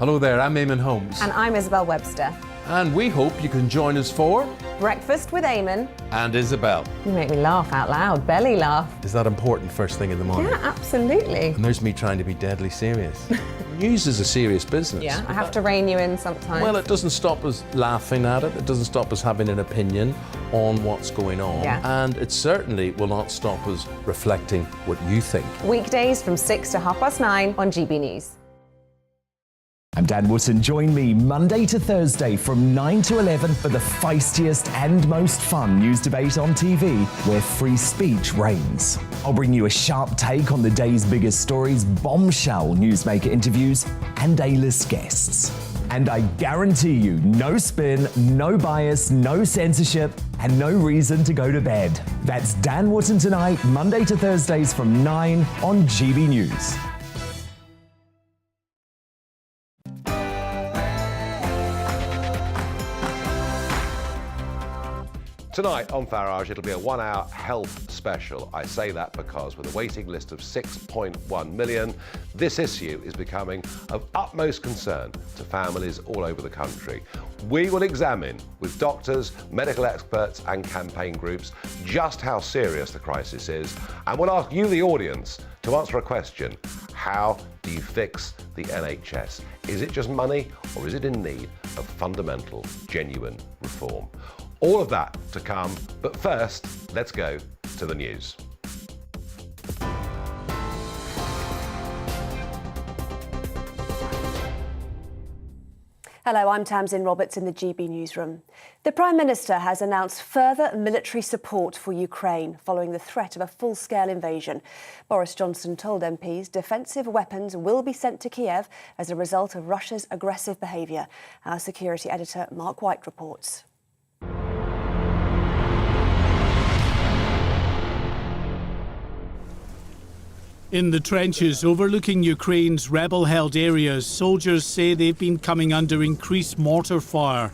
Hello there, I'm Eamon Holmes. And I'm Isabel Webster. And we hope you can join us for Breakfast with Eamon. And Isabel. You make me laugh out loud, belly laugh. Is that important first thing in the morning? Yeah, absolutely. And there's me trying to be deadly serious. News is a serious business. Yeah, I have to rein you in sometimes. Well, it doesn't stop us laughing at it. It doesn't stop us having an opinion on what's going on. Yeah. And it certainly will not stop us reflecting what you think. Weekdays from 6 to 9:30 on GB News. I'm Dan Wootton. Join me Monday to Thursday from 9 to 11 for the feistiest and most fun news debate on TV, where free speech reigns. I'll bring you a sharp take on the day's biggest stories, bombshell newsmaker interviews, and A-list guests. And I guarantee you, no spin, no bias, no censorship, and no reason to go to bed. That's Dan Wootton tonight, Monday to Thursdays from 9 on GB News. Tonight on Farage, it'll be a one-hour health special. I say that because with a waiting list of 6.1 million, this issue is becoming of utmost concern to families all over the country. We will examine with doctors, medical experts and campaign groups just how serious the crisis is, and we'll ask you, the audience, to answer a question. How do you fix the NHS? Is it just money, or is it in need of fundamental, genuine reform? All of that to come, but first, let's go to the news. Hello, I'm Tamsin Roberts in the GB newsroom. The Prime Minister has announced further military support for Ukraine following the threat of a full-scale invasion. Boris Johnson told MPs defensive weapons will be sent to Kiev as a result of Russia's aggressive behaviour. Our security editor Mark White reports. In the trenches overlooking Ukraine's rebel-held areas, soldiers say they've been coming under increased mortar fire.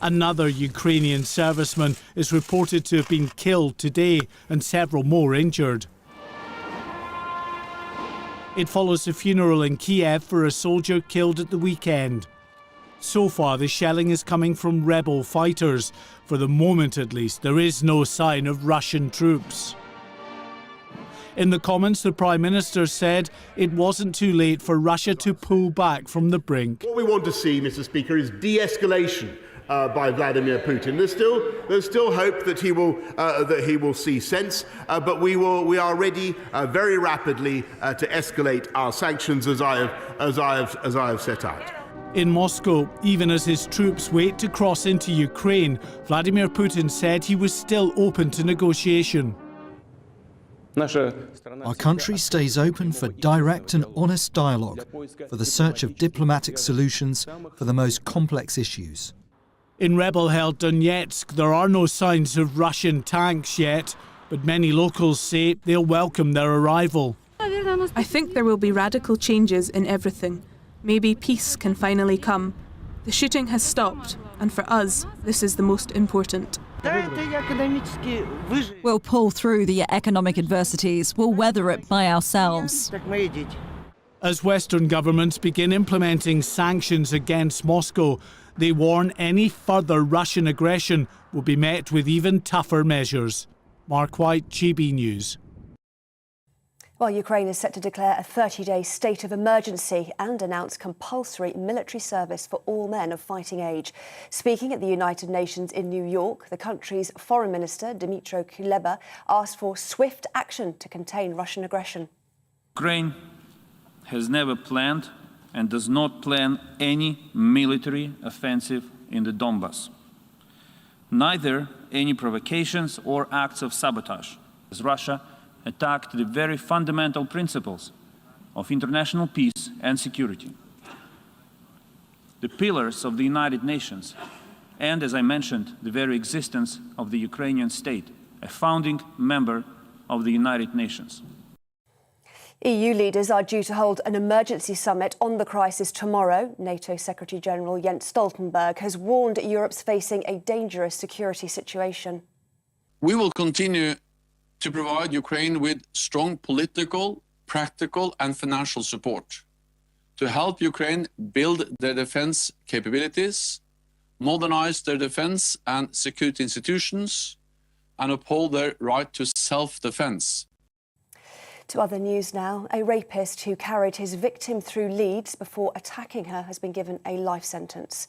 Another Ukrainian serviceman is reported to have been killed today and several more injured. It follows a funeral in Kiev for a soldier killed at the weekend. So far, the shelling is coming from rebel fighters. For the moment, at least, there is no sign of Russian troops. In the comments, the Prime Minister said it wasn't too late for Russia to pull back from the brink. What we want to see, Mr. Speaker, is de-escalation by Vladimir Putin. There's still hope that he will see sense, but we are ready very rapidly to escalate our sanctions as I have set out. In Moscow, even as his troops wait to cross into Ukraine, Vladimir Putin said he was still open to negotiation. Our country stays open for direct and honest dialogue, for the search of diplomatic solutions for the most complex issues. In rebel-held Donetsk, there are no signs of Russian tanks yet, but many locals say they'll welcome their arrival. I think there will be radical changes in everything. Maybe peace can finally come. The shooting has stopped, and for us, this is the most important. We'll pull through the economic adversities. We'll weather it by ourselves. As Western governments begin implementing sanctions against Moscow, they warn any further Russian aggression will be met with even tougher measures. Mark White, GB News. Well, Ukraine is set to declare a 30-day state of emergency and announce compulsory military service for all men of fighting age. Speaking at the United Nations in New York, the country's Foreign Minister, Dmytro Kuleba, asked for swift action to contain Russian aggression. Ukraine has never planned and does not plan any military offensive in the Donbas. Neither any provocations or acts of sabotage, as Russia attacked the very fundamental principles of international peace and security, the pillars of the United Nations, and, as I mentioned, the very existence of the Ukrainian state, a founding member of the United Nations. EU leaders are due to hold an emergency summit on the crisis tomorrow. NATO Secretary-General Jens Stoltenberg has warned Europe's facing a dangerous security situation. We will continue to provide Ukraine with strong political, practical and financial support. to help Ukraine build their defense capabilities, modernize their defense and security institutions, and uphold their right to self-defense. To other news now, a rapist who carried his victim through Leeds before attacking her has been given a life sentence.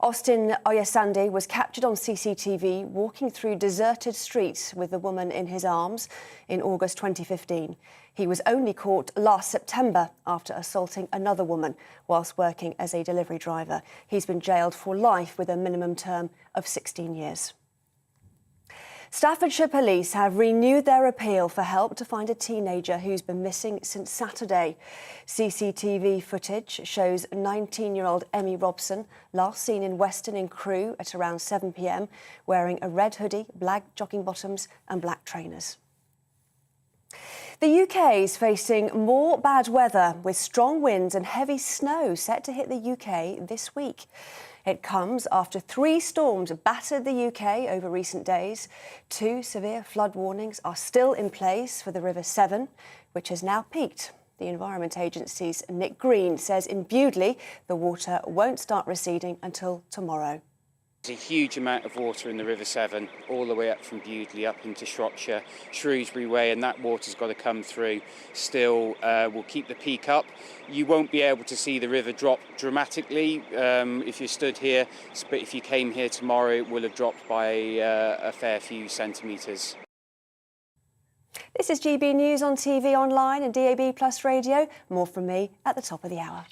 Austin Oyesande was captured on CCTV walking through deserted streets with the woman in his arms in August 2015. He was only caught last September after assaulting another woman whilst working as a delivery driver. He's been jailed for life with a minimum term of 16 years. Staffordshire Police have renewed their appeal for help to find a teenager who's been missing since Saturday. CCTV footage shows 19-year-old Emmy Robson last seen in Weston in Crewe at around 7 p.m, wearing a red hoodie, black jogging bottoms and black trainers. The UK is facing more bad weather with strong winds and heavy snow set to hit the UK this week. It comes after 3 storms battered the UK over recent days. 2 severe flood warnings are still in place for the River Severn, which has now peaked. The Environment Agency's Nick Green says in Bewdley the water won't start receding until tomorrow. There's a huge amount of water in the River Severn, all the way up from Bewdley up into Shropshire, Shrewsbury Way, and that water's got to come through. Still, we'll keep the peak up. You won't be able to see the river drop dramatically if you stood here, but if you came here tomorrow, it will have dropped by a fair few centimetres. This is GB News on TV, online and DAB+ radio. More from me at the top of the hour.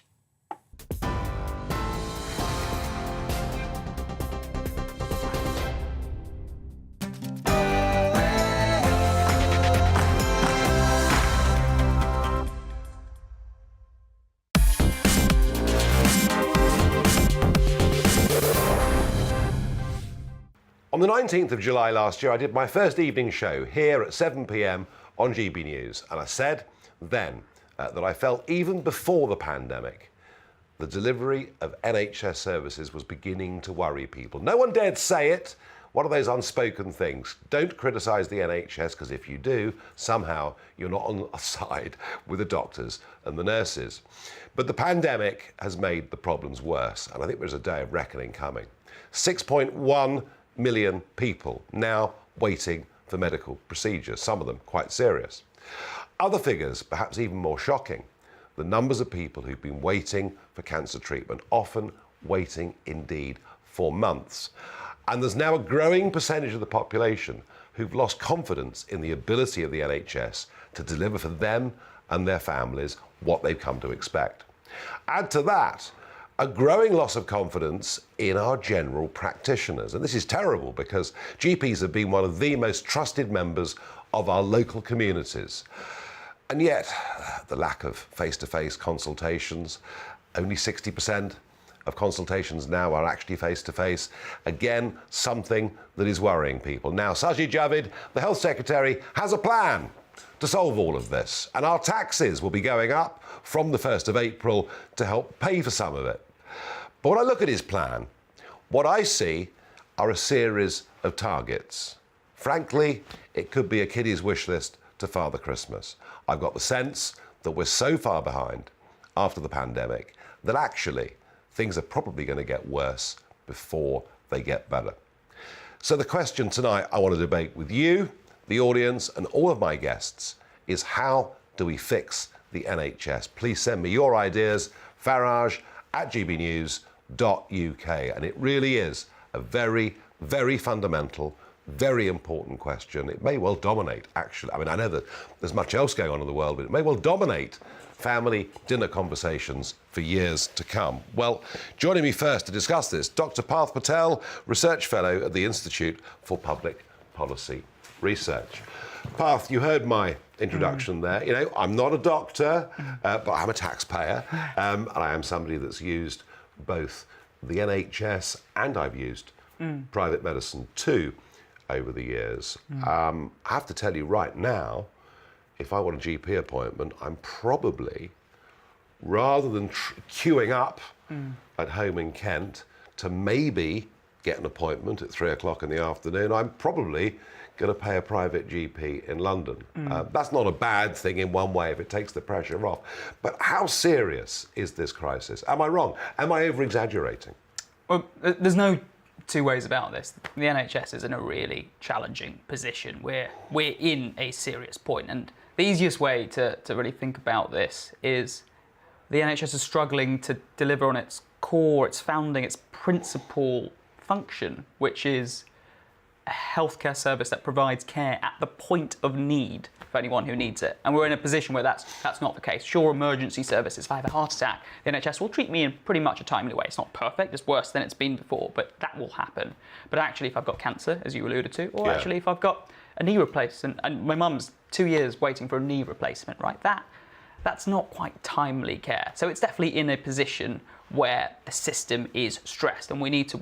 On the 19th of July last year, I did my first evening show here at 7 p.m. on GB News, and I said then that I felt even before the pandemic, the delivery of NHS services was beginning to worry people. No one dared say it. One of those unspoken things. Don't criticise the NHS, because if you do, somehow you're not on the side with the doctors and the nurses. But the pandemic has made the problems worse, and I think there's a day of reckoning coming. 6.1 million people now waiting for medical procedures, some of them quite serious. Other figures, perhaps even more shocking, the numbers of people who've been waiting for cancer treatment, often waiting indeed for months. And there's now a growing percentage of the population who've lost confidence in the ability of the NHS to deliver for them and their families what they've come to expect. Add to that a growing loss of confidence in our general practitioners. And this is terrible because GPs have been one of the most trusted members of our local communities. And yet, the lack of face-to-face consultations, only 60% of consultations now are actually face-to-face. Again, something that is worrying people. Now, Sajid Javid, the Health Secretary, has a plan to solve all of this. And our taxes will be going up from the 1st of April to help pay for some of it. But when I look at his plan, what I see are a series of targets. Frankly, it could be a kiddie's wish list to Father Christmas. I've got the sense that we're so far behind after the pandemic that actually things are probably going to get worse before they get better. So the question tonight I want to debate with you, the audience, and all of my guests is, how do we fix the NHS? Please send me your ideas, farage@gbnews.uk. And it really is a very, very fundamental, very important question. It may well dominate, actually. I mean, I know that there's much else going on in the world, but it may well dominate family dinner conversations for years to come. Well, joining me first to discuss this, Dr. Parth Patel, Research Fellow at the Institute for Public Policy Research. Parth, you heard my introduction there. You know, I'm not a doctor, but I'm a taxpayer, and I am somebody that's used both the NHS and I've used private medicine too over the years. I have to tell you right now, if I want a GP appointment, I'm probably, rather than queuing up at home in Kent to maybe get an appointment at 3 o'clock in the afternoon, I'm probably going to pay a private GP in London. That's not a bad thing in one way if it takes the pressure off. But how serious is this crisis? Am I wrong? Am I over-exaggerating? Well, there's no two ways about this. The NHS is in a really challenging position. We're in a serious point, and the easiest way to really think about this is the NHS is struggling to deliver on its core, its founding, its principal function, which is a healthcare service that provides care at the point of need for anyone who needs it. And we're in a position where that's not the case. Sure, emergency services, if I have a heart attack, the NHS will treat me in pretty much a timely way. It's not perfect, it's worse than it's been before, but that will happen. But actually, if I've got cancer, as you alluded to, or actually if I've got a knee replacement, and my mum's 2 years waiting for a knee replacement, right? That's not quite timely care. So it's definitely in a position where the system is stressed, and we need to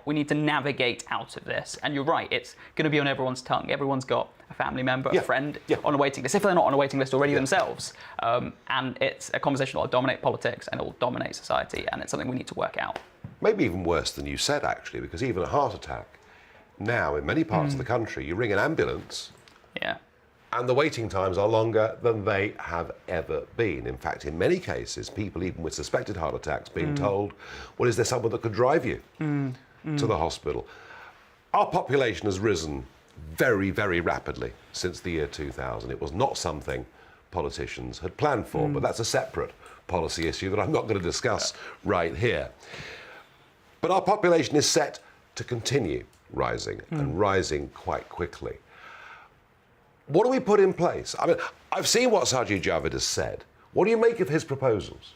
we need to navigate out of this. And you're right, it's going to be on everyone's tongue. Everyone's got a family member, a friend on a waiting list, if they're not on a waiting list already themselves. And it's a conversation that will dominate politics and it will dominate society, and it's something we need to work out. Maybe even worse than you said, actually, because even a heart attack, now in many parts of the country, you ring an ambulance, and the waiting times are longer than they have ever been. In fact, in many cases, people even with suspected heart attacks being told, well, is there someone that could drive you to the hospital? Our population has risen very, very rapidly since the year 2000. It was not something politicians had planned for, but that's a separate policy issue that I'm not going to discuss right here. But our population is set to continue rising, and rising quite quickly. What do we put in place? I mean, I've seen what Sajid Javid has said. What do you make of his proposals?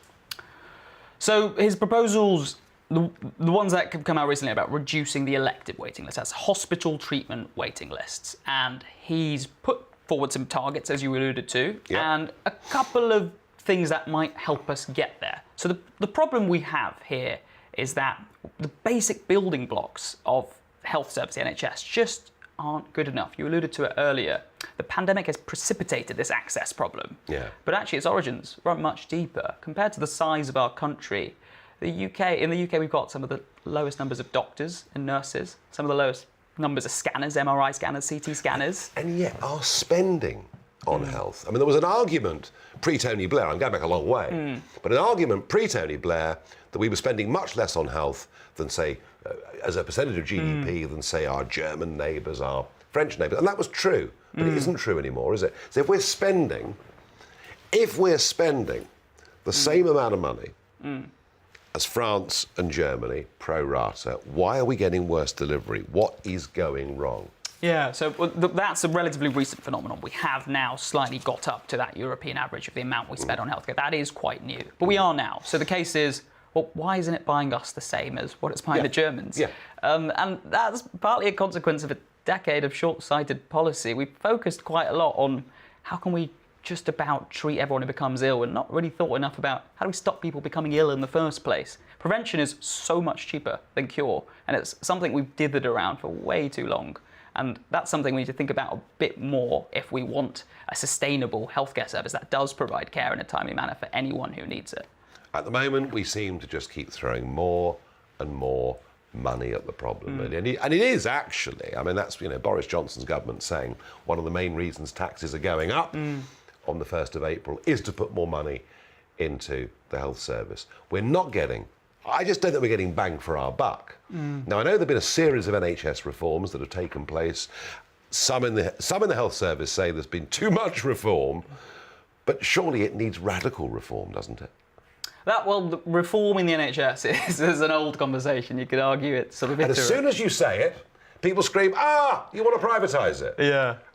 So his proposals, the ones that have come out recently about reducing the elective waiting list, that's hospital treatment waiting lists. And he's put forward some targets, as you alluded to, and a couple of things that might help us get there. So the problem we have here is that the basic building blocks of health service, the NHS, just aren't good enough. You alluded to it earlier. The pandemic has precipitated this access problem. But actually its origins run much deeper. Compared to the size of our country, in the UK we've got some of the lowest numbers of doctors and nurses, some of the lowest numbers of scanners, MRI scanners, CT scanners. And yet our spending on health. I mean, there was an argument pre-Tony Blair, I'm going back a long way, but an argument pre-Tony Blair that we were spending much less on health than, say, as a percentage of GDP than, say, our German neighbours, our French neighbours. And that was true, but it isn't true anymore, is it? So if we're spending the same amount of money as France and Germany, pro rata, why are we getting worse delivery? What is going wrong? Yeah, so that's a relatively recent phenomenon. We have now slightly got up to that European average of the amount we spend on healthcare. That is quite new, but we are now. So the case is, well, why isn't it buying us the same as what it's buying the Germans? And that's partly a consequence of a decade of short-sighted policy. We focused quite a lot on how can we just about treat everyone who becomes ill, and not really thought enough about how do we stop people becoming ill in the first place. Prevention is so much cheaper than cure, and it's something we've dithered around for way too long. And that's something we need to think about a bit more if we want a sustainable healthcare service that does provide care in a timely manner for anyone who needs it. At the moment, we seem to just keep throwing more and more money at the problem. And it is actually, I mean, that's, Boris Johnson's government saying one of the main reasons taxes are going up on the 1st of April is to put more money into the health service. I just don't think we're getting bang for our buck. Now, I know there have been a series of NHS reforms that have taken place. Some in the health service say there's been too much reform, but surely it needs radical reform, doesn't it? The reform in the NHS is an old conversation. You could argue it's sort of And as soon as you say it, people scream, you want to privatise it.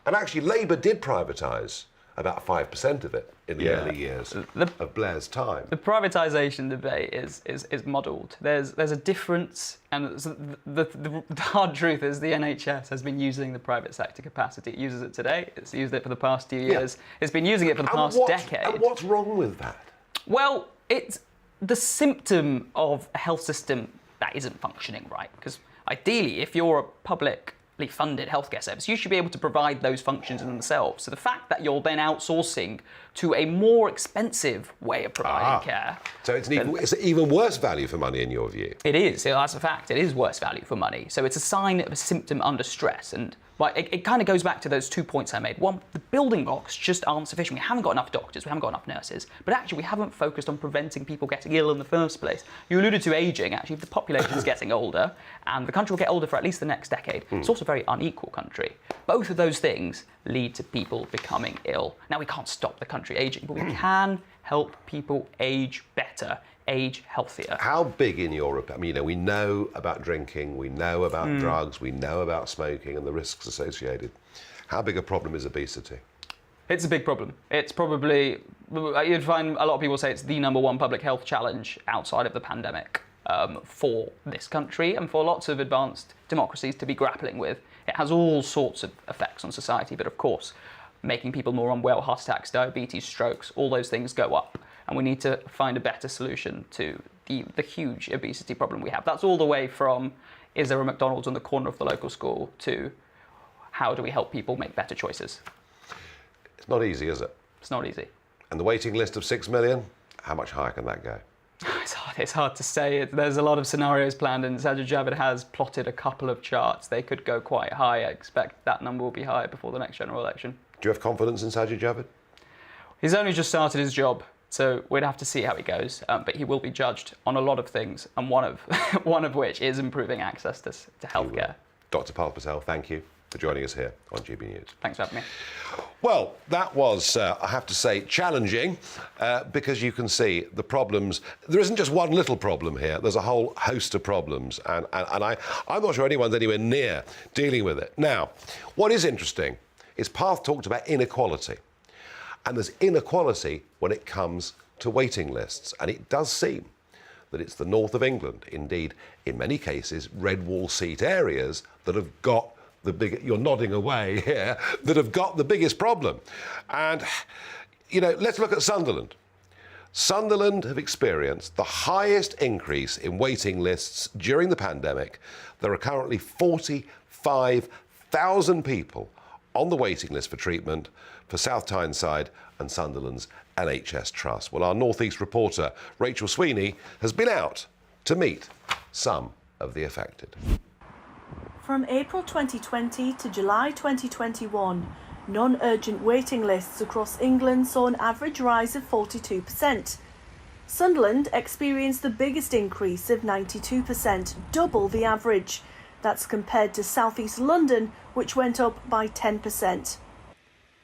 And actually, Labour did privatise about 5% of it in the early years of Blair's time. The privatisation debate is muddled. There's a difference, and the hard truth is the NHS has been using the private sector capacity. It uses it today. It's used it for the past few years. It's been using it for the past decade. And what's wrong with that? Well, it's the symptom of a health system that isn't functioning right. Because ideally, if you're a publicly funded healthcare service, you should be able to provide those functions in themselves. So the fact that you're then outsourcing to a more expensive way of providing care... So it's an even worse value for money in your view? It is. That's a fact. It is worse value for money. So it's a sign of a symptom under stress. And But it kind of goes back to those 2 points I made. One, the building blocks just aren't sufficient. We haven't got enough doctors, we haven't got enough nurses, but actually we haven't focused on preventing people getting ill in the first place. You alluded to ageing. Actually, the population is getting older, and the country will get older for at least the next decade. It's also a very unequal country. Both of those things lead to people becoming ill. Now, we can't stop the country ageing, but we can help people age better, age healthier. How big in Europe? I mean, you know, we know about drinking, we know about drugs, we know about smoking and the risks associated. How big a problem is obesity? It's a big problem. It's probably, you'd find a lot of people say it's the #1 public health challenge outside of the pandemic for this country and for lots of advanced democracies to be grappling with. It has all sorts of effects on society, but of course, making people more unwell, heart attacks, diabetes, strokes, all those things go up. And we need to find a better solution to the huge obesity problem we have. That's all the way from, is there a McDonald's on the corner of the local school, to how do we help people make better choices? It's not easy, is it? It's not easy. And the waiting list of 6 million, how much higher can that go? It's hard to say. There's a lot of scenarios planned, and Sajid Javid has plotted a couple of charts. They could go quite high. I expect that number will be higher before the next general election. Do you have confidence in Sajid Javid? He's only just started his job, so we'd have to see how he goes. But he will be judged on a lot of things, and one of which is improving access to healthcare. Dr. Pal Patel, thank you for joining us here on GB News. Thanks for having me. Well, that was, I have to say, challenging because you can see the problems. There isn't just one little problem here. There's a whole host of problems, and I'm not sure anyone's anywhere near dealing with it. Now, what is interesting is Path talked about inequality, and there's inequality when it comes to waiting lists, and it does seem that it's the north of England, indeed, in many cases, red wall seat areas that have got the big, you're nodding away here, that have got the biggest problem. And, you know, let's look at Sunderland. Sunderland have experienced the highest increase in waiting lists during the pandemic. There are currently 45,000 people on the waiting list for treatment for South Tyneside and Sunderland's NHS Trust. Well, our North East reporter, Rachel Sweeney, has been out to meet some of the affected. From April 2020 to July 2021, non-urgent waiting lists across England saw an average rise of 42%. Sunderland experienced the biggest increase of 92%, double the average. That's compared to South East London, which went up by 10%.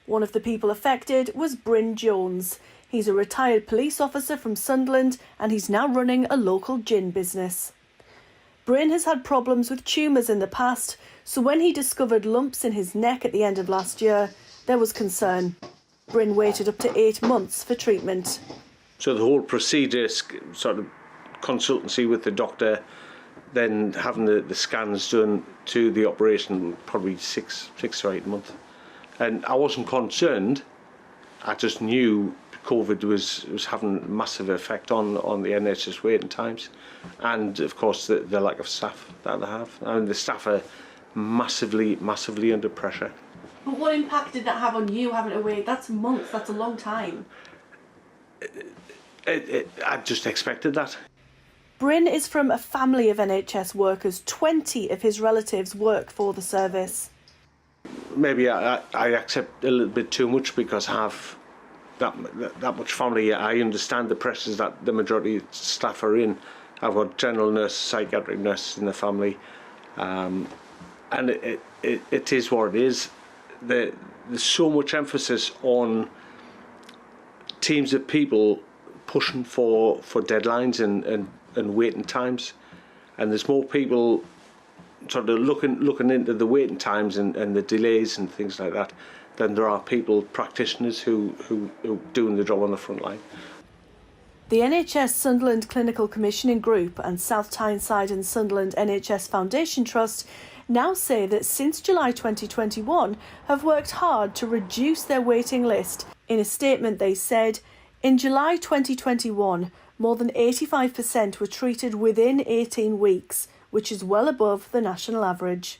One of the people affected was Bryn Jones. He's a retired police officer from Sunderland, and he's now running a local gin business. Bryn has had problems with tumours in the past, so when he discovered lumps in his neck at the end of last year, there was concern. Bryn waited up to 8 months for treatment. So the whole procedure, sort of consultancy with the doctor, then having the scans done to the operation, probably 6 or 8 months. And I wasn't concerned. I just knew COVID was having a massive effect on the NHS waiting times, and of course the lack of staff that they have. And the staff are massively under pressure. But what impact did that have on you, having to wait? That's months, that's a long time. I just expected that. Bryn is from a family of NHS workers. 20 of his relatives work for the service. Maybe I accept a little bit too much because I have that much family. I understand the pressures that the majority of staff are in. I've got general nurses, psychiatric nurses in the family, and it is what it is. There's so much emphasis on teams of people pushing for deadlines and waiting times, and there's more people sort of looking into the waiting times and the delays and things like that than there are people, practitioners who doing the job on the front line. The NHS Sunderland Clinical Commissioning Group and South Tyneside and Sunderland NHS Foundation Trust now say that since July 2021 have worked hard to reduce their waiting list. In a statement they said, in July 2021, more than 85% were treated within 18 weeks, which is well above the national average.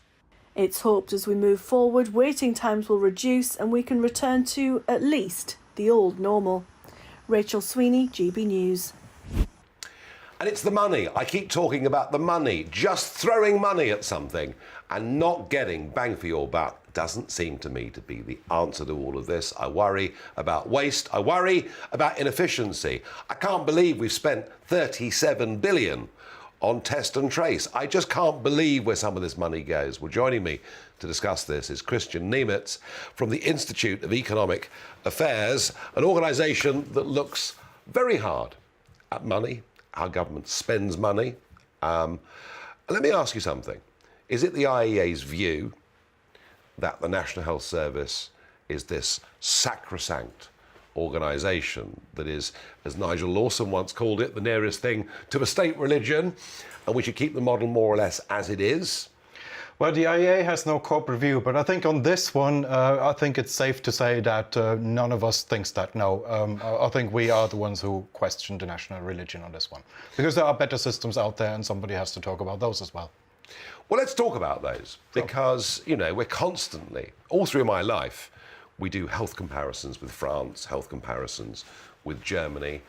It's hoped as we move forward, waiting times will reduce and we can return to, at least, the old normal. Rachel Sweeney, GB News. And it's the money. I keep talking about the money. Just throwing money at something and not getting bang for your buck doesn't seem to me to be the answer to all of this. I worry about waste. I worry about inefficiency. I can't believe we've spent 37 billion on test and trace. I just can't believe where some of this money goes. Well, joining me to discuss this is Christian Niemitz from the Institute of Economic Affairs, an organisation that looks very hard at money, how government spends money. Let me ask you something. Is it the IEA's view that the National Health Service is this sacrosanct organisation that is, as Nigel Lawson once called it, the nearest thing to a state religion, and we should keep the model more or less as it is? Well, the IEA has no corporate view, but I think on this one, I think it's safe to say that none of us thinks that, no. I think we are the ones who question the national religion on this one. Because there are better systems out there and somebody has to talk about those as well. Well, let's talk about those, because, you know, we're constantly, all through my life, we do health comparisons with France, health comparisons with Germany.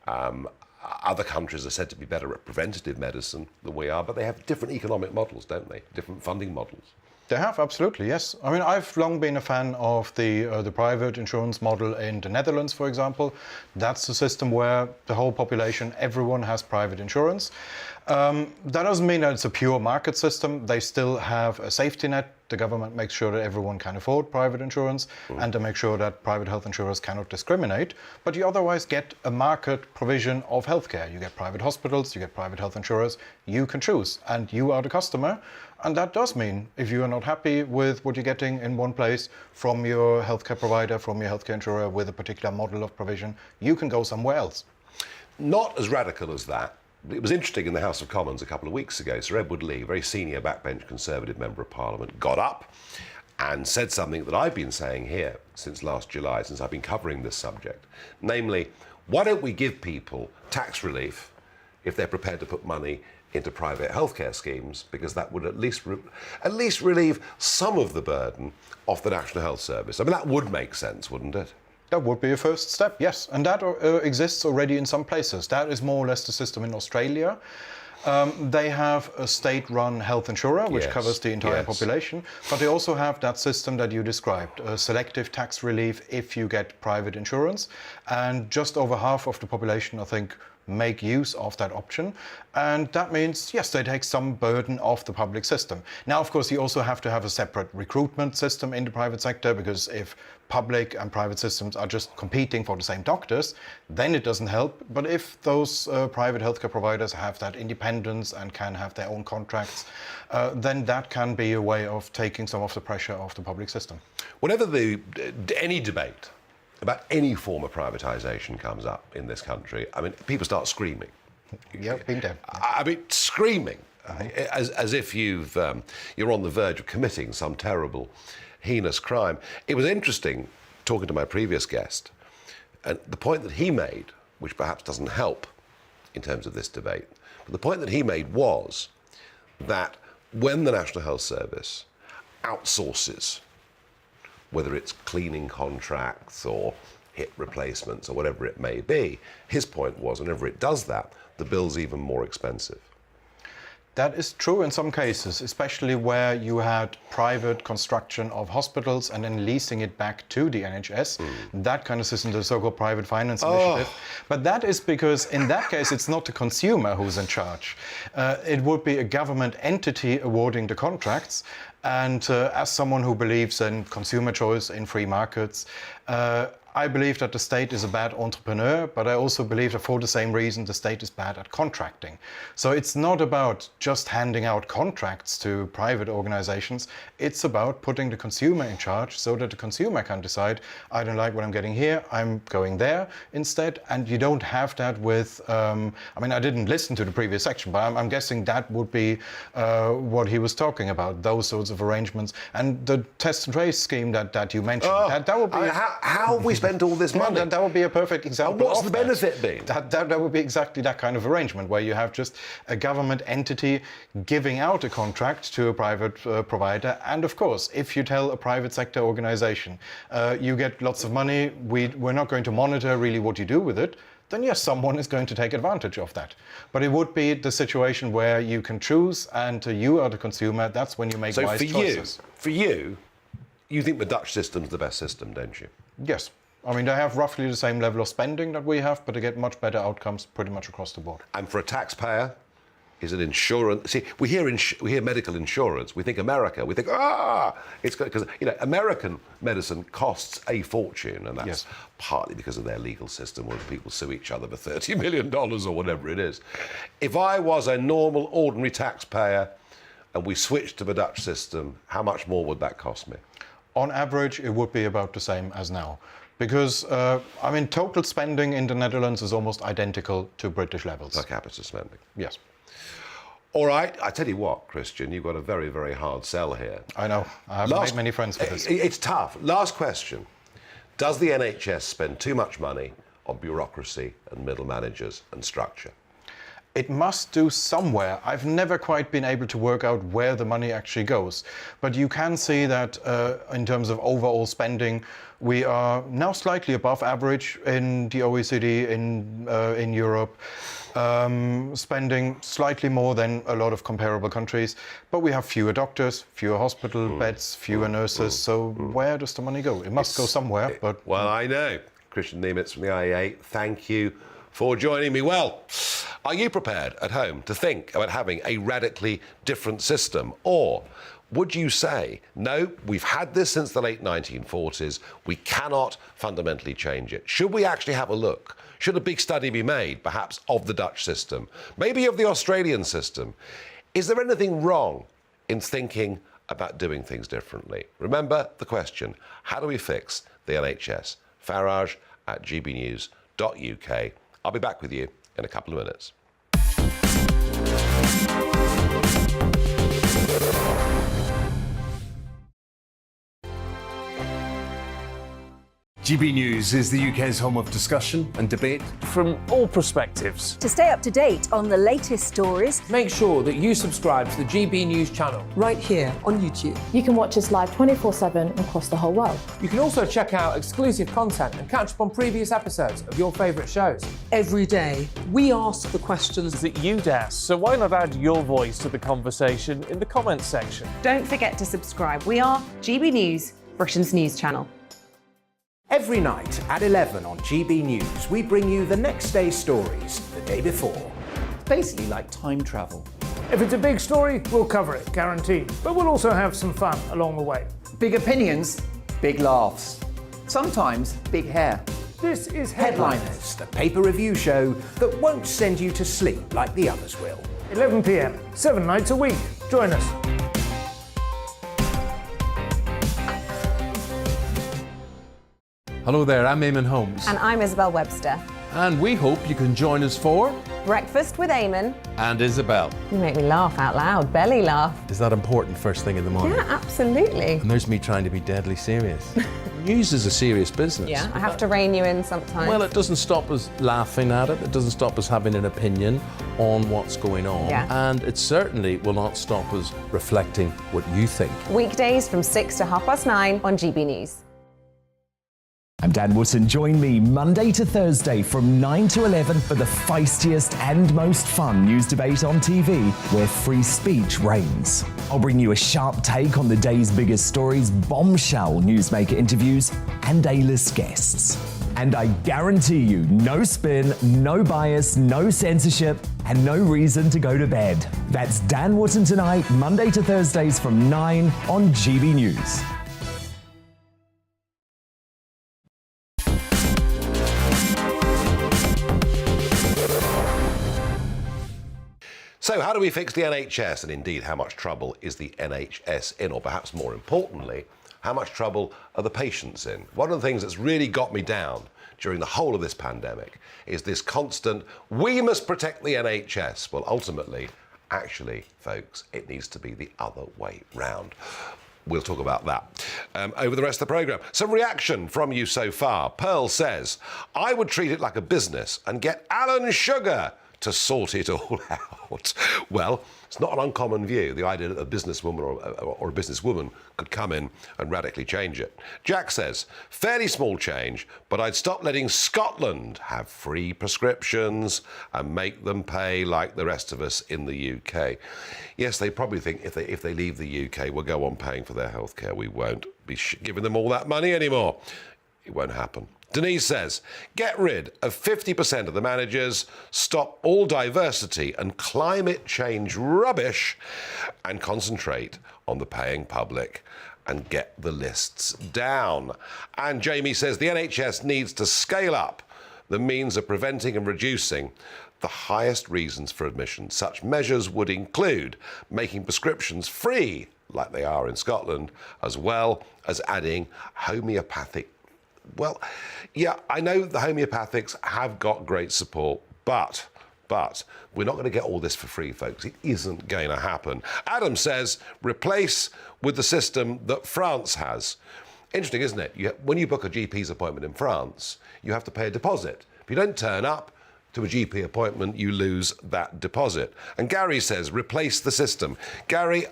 Other countries are said to be better at preventative medicine than we are, but they have different economic models, don't they? Different funding models. They have, absolutely, yes. I mean, I've long been a fan of the private insurance model in the Netherlands, for example. That's a system where the whole population, everyone has private insurance. That doesn't mean that it's a pure market system. They still have a safety net. The government makes sure that everyone can afford private insurance, and to make sure that private health insurers cannot discriminate. But you otherwise get a market provision of healthcare. You get private hospitals, you get private health insurers. You can choose, and you are the customer. And that does mean if you are not happy with what you're getting in one place from your healthcare provider, from your healthcare insurer with a particular model of provision, you can go somewhere else. Not as radical as that. It was interesting in the House of Commons a couple of weeks ago. Sir Edward Lee, a very senior backbench Conservative member of Parliament, got up and said something that I've been saying here since last July, since I've been covering this subject. Namely, why don't we give people tax relief if they're prepared to put money into private healthcare schemes, because that would at least relieve some of the burden off the National Health Service. I mean, that would make sense, wouldn't it? That would be a first step, yes. And that exists already in some places. That is more or less the system in Australia. They have a state-run health insurer, which covers the entire population. But they also have that system that you described, selective tax relief if you get private insurance. And just over half of the population, I think, make use of that option. And that means, yes, they take some burden off the public system. Now, of course, you also have to have a separate recruitment system in the private sector, because if public and private systems are just competing for the same doctors, then it doesn't help. But if those private healthcare providers have that independence and can have their own contracts, then that can be a way of taking some of the pressure off the public system. Whenever any debate about any form of privatisation comes up in this country, I mean, people start screaming. Yeah, been there. I mean, screaming, as if you're on the verge of committing some terrible, heinous crime. It was interesting, talking to my previous guest, and the point that he made, which perhaps doesn't help in terms of this debate, but the point that he made was that when the National Health Service outsources, whether it's cleaning contracts or hip replacements or whatever it may be, his point was whenever it does that, the bill's even more expensive. That is true in some cases, especially where you had private construction of hospitals and then leasing it back to the NHS. That kind of system, the so-called private finance initiative. But that is because in that case, it's not the consumer who's in charge. It would be a government entity awarding the contracts. And as someone who believes in consumer choice in free markets, I believe that the state is a bad entrepreneur, but I also believe that for the same reason the state is bad at contracting. So it's not about just handing out contracts to private organizations, it's about putting the consumer in charge so that the consumer can decide, I don't like what I'm getting here, I'm going there instead. And you don't have that with, I mean, I didn't listen to the previous section, but I'm guessing that would be what he was talking about, those sorts of arrangements. And the test and trace scheme that you mentioned, that would be... How have we spent all this money? That would be a perfect example. And what's the benefit been? That would be exactly that kind of arrangement where you have just a government entity giving out a contract to a private provider. And of course, if you tell a private sector organization, you get lots of money, we're not going to monitor really what you do with it, then yes, someone is going to take advantage of that. But it would be the situation where you can choose and you are the consumer, that's when you make wise choices. For you, You think the Dutch system's the best system, don't you? Yes. I mean, they have roughly the same level of spending that we have, but they get much better outcomes pretty much across the board. And for a taxpayer, is it insurance? See, we hear medical insurance. We think America. We think, it's because, you know, American medicine costs a fortune, and that's partly because of their legal system where people sue each other for $30 million or whatever it is. If I was a normal, ordinary taxpayer and we switched to the Dutch system, how much more would that cost me? On average, it would be about the same as now. Because, I mean, total spending in the Netherlands is almost identical to British levels. Per capita spending? Yes. All right, I tell you what, Christian, you've got a very, very hard sell here. I know. I haven't made many friends for this. It's tough. Last question. Does the NHS spend too much money on bureaucracy and middle managers and structure? It must do somewhere. I've never quite been able to work out where the money actually goes. But you can see that in terms of overall spending, we are now slightly above average in the OECD, in Europe, spending slightly more than a lot of comparable countries. But we have fewer doctors, fewer hospital beds, fewer nurses. So where does the money go? It must go somewhere. But well, I know. Christian Niemitz from the IEA, thank you for joining me. Well, are you prepared at home to think about having a radically different system? Or would you say, no, we've had this since the late 1940s, we cannot fundamentally change it? Should we actually have a look? Should a big study be made, perhaps, of the Dutch system? Maybe of the Australian system? Is there anything wrong in thinking about doing things differently? Remember the question, how do we fix the NHS? Farage at gbnews.uk. I'll be back with you in a couple of minutes. GB News is the UK's home of discussion and debate from all perspectives. To stay up to date on the latest stories, make sure that you subscribe to the GB News channel right here on YouTube. You can watch us live 24/7 across the whole world. You can also check out exclusive content and catch up on previous episodes of your favourite shows. Every day, we ask the questions that you'd ask, so why not add your voice to the conversation in the comments section? Don't forget to subscribe. We are GB News, Britain's news channel. Every night at 11 on GB News, we bring you the next day's stories the day before. Basically like time travel. If it's a big story, we'll cover it, guaranteed. But we'll also have some fun along the way. Big opinions, big laughs. Sometimes big hair. This is Headliners, the paper review show that won't send you to sleep like the others will. 11 p.m, 7 nights a week. Join us. Hello there, I'm Eamon Holmes. And I'm Isabel Webster. And we hope you can join us for Breakfast with Eamon and Isabel. You make me laugh out loud, belly laugh. Is that important first thing in the morning? Yeah, absolutely. And there's me trying to be deadly serious. News is a serious business. Yeah, I have to rein you in sometimes. Well, it doesn't stop us laughing at it. It doesn't stop us having an opinion on what's going on. Yeah. And it certainly will not stop us reflecting what you think. Weekdays from 6 to 9:30 on GB News. I'm Dan Wootton. Join me Monday to Thursday from 9 to 11 for the feistiest and most fun news debate on TV, where free speech reigns. I'll bring you a sharp take on the day's biggest stories, bombshell newsmaker interviews, and A-list guests. And I guarantee you, no spin, no bias, no censorship, and no reason to go to bed. That's Dan Wootton Tonight, Monday to Thursdays from 9 on GB News. So how do we fix the NHS? And indeed, how much trouble is the NHS in? Or perhaps more importantly, how much trouble are the patients in? One of the things that's really got me down during the whole of this pandemic is this constant, we must protect the NHS. Well, ultimately, actually, folks, it needs to be the other way round. We'll talk about that over the rest of the programme. Some reaction from you so far. Pearl says, I would treat it like a business and get Alan Sugar to sort it all out. Well, it's not an uncommon view, the idea that a businesswoman or a businesswoman could come in and radically change it. Jack says, fairly small change, but I'd stop letting Scotland have free prescriptions and make them pay like the rest of us in the UK. Yes, they probably think if they leave the UK, we'll go on paying for their healthcare. We won't be giving them all that money anymore. It won't happen. Denise says, get rid of 50% of the managers, stop all diversity and climate change rubbish, and concentrate on the paying public and get the lists down. And Jamie says the NHS needs to scale up the means of preventing and reducing the highest reasons for admission. Such measures would include making prescriptions free, like they are in Scotland, as well as adding homeopathic. Well, yeah, I know the homeopathics have got great support, but we're not going to get all this for free, folks. It isn't going to happen. Adam says, replace with the system that France has. Interesting, isn't it? When you book a GP's appointment in France, you have to pay a deposit. If you don't turn up to a GP appointment, you lose that deposit. And Gary says, replace the system. Gary,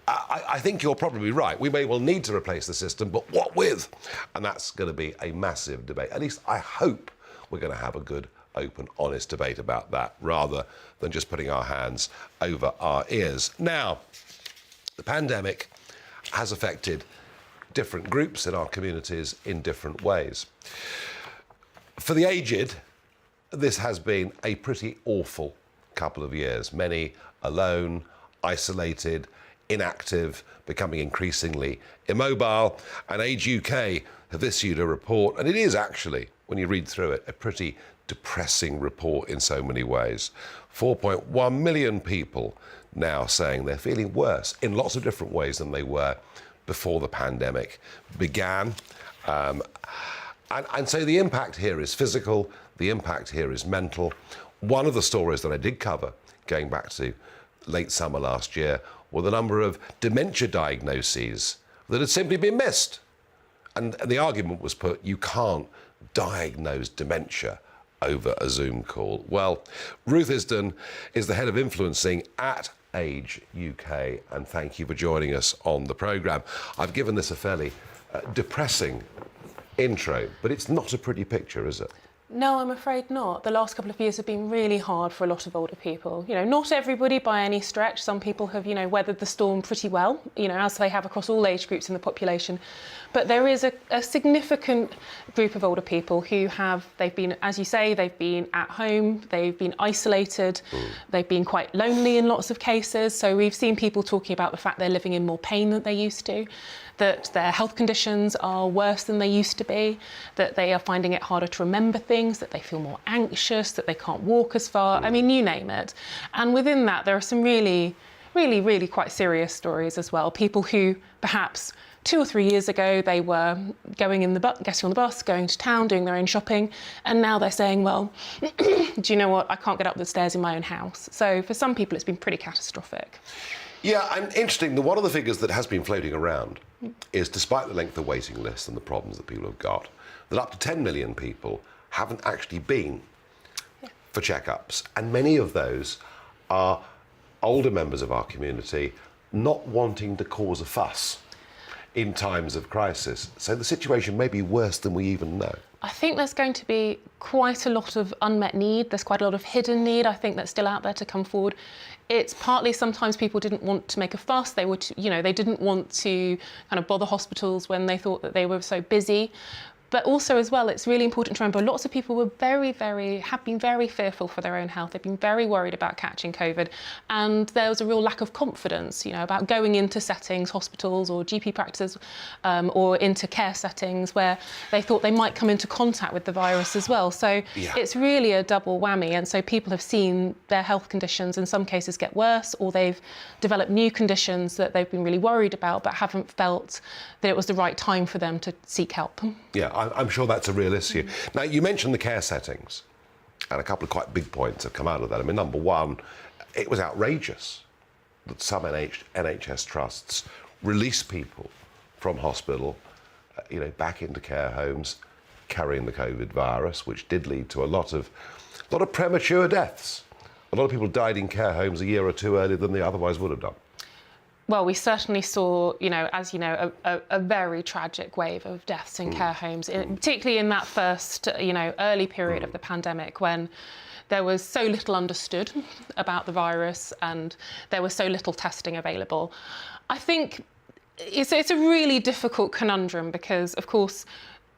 I think you're probably right. We may well need to replace the system, but what with? And that's going to be a massive debate. At least I hope we're going to have a good, open, honest debate about that, rather than just putting our hands over our ears. Now, the pandemic has affected different groups in our communities in different ways. For the aged, this has been a pretty awful couple of years. Many alone, isolated, inactive, becoming increasingly immobile. And Age UK have issued a report, and it is actually, when you read through it, a pretty depressing report in so many ways. 4.1 million people now saying they're feeling worse in lots of different ways than they were before the pandemic began. And so the impact here is physical, the impact here is mental. One of the stories that I did cover, going back to late summer last year, were the number of dementia diagnoses that had simply been missed. And the argument was put, you can't diagnose dementia over a Zoom call. Well, Ruth Isden is the head of influencing at Age UK, and thank you for joining us on the programme. I've given this a fairly depressing intro, but it's not a pretty picture, is it? No, I'm afraid not. The last couple of years have been really hard for a lot of older people. Not everybody by any stretch. Some people have, weathered the storm pretty well, as they have across all age groups in the population. But there is a significant group of older people who they've been, as you say, they've been at home, they've been isolated, they've been quite lonely in lots of cases. So we've seen people talking about the fact they're living in more pain than they used to, that their health conditions are worse than they used to be, that they are finding it harder to remember things, that they feel more anxious, that they can't walk as far. I mean, you name it. And within that, there are some really quite serious stories as well. People who perhaps 2 or 3 years ago, they were getting on the bus, going to town, doing their own shopping, and now they're saying, well, do you know what? I can't get up the stairs in my own house. So for some people, it's been pretty catastrophic. Yeah, and interesting, one of the figures that has been floating around is, despite the length of waiting lists and the problems that people have got, that up to 10 million people haven't actually been for checkups. And many of those are older members of our community not wanting to cause a fuss in times of crisis. So the situation may be worse than we even know. I think there's going to be quite a lot of unmet need. There's quite a lot of hidden need, I think, that's still out there to come forward. It's partly sometimes people didn't want to make a fuss. They would, they didn't want to kind of bother hospitals when they thought that they were so busy. But also as well, it's really important to remember lots of people were have been very fearful for their own health. They've been very worried about catching COVID. And there was a real lack of confidence, about going into settings, hospitals or GP practices, or into care settings where they thought they might come into contact with the virus as well. So it's really a double whammy. And so people have seen their health conditions in some cases get worse, or they've developed new conditions that they've been really worried about, but haven't felt that it was the right time for them to seek help. Yeah, I'm sure that's a real issue. Now, you mentioned the care settings, and a couple of quite big points have come out of that. I mean, number one, it was outrageous that some NHS trusts release people from hospital, back into care homes, carrying the COVID virus, which did lead to a lot of premature deaths A lot of people died in care homes a year or two earlier than they otherwise would have done. Well, we certainly saw, as you know, a very tragic wave of deaths in care homes, particularly in that first, early period of the pandemic when there was so little understood about the virus and there was so little testing available. I think it's a really difficult conundrum because, of course,